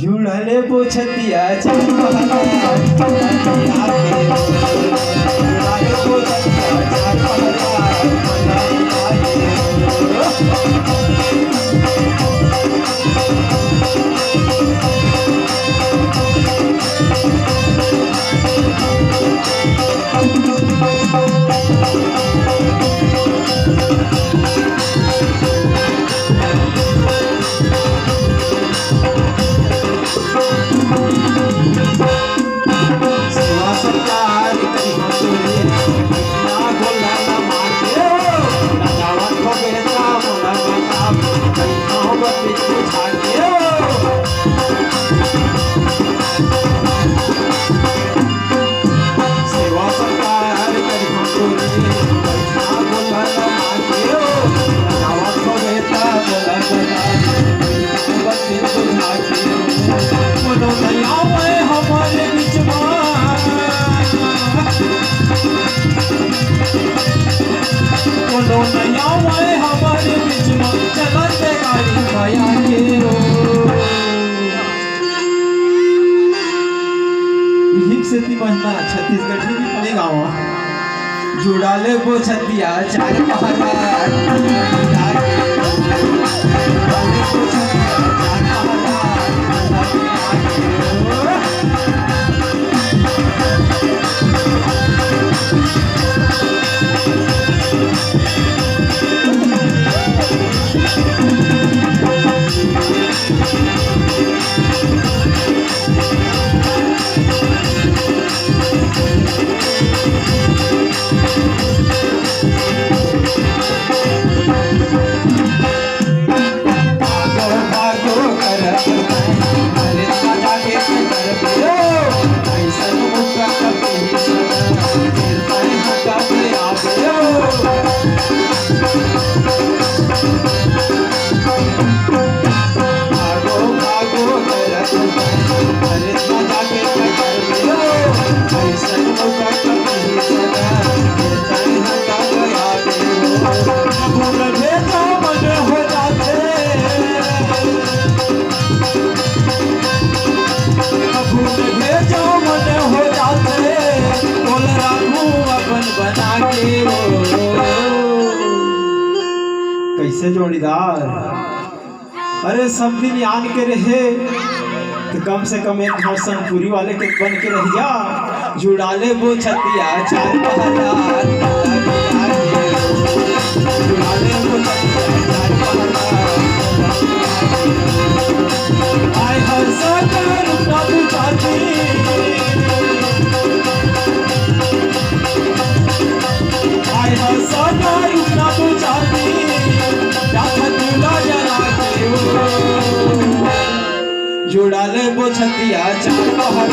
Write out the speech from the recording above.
जुड़ले पोछतिया महीना छत्तीसगढ़ की कितने गाँव जुड़ाले पोछतिया चार कैसे जोड़ीदार। अरे सब दिन याद के रहे तो कम से कम एक हसनपुरी वाले के बन के रह जा। जुड़ाले वो छतिया चार जुड़ाले वो छतिया आय हर सरकार बाबू चाची आय हर सरकार बाबू चाची जुड़ाले वो छतिया चार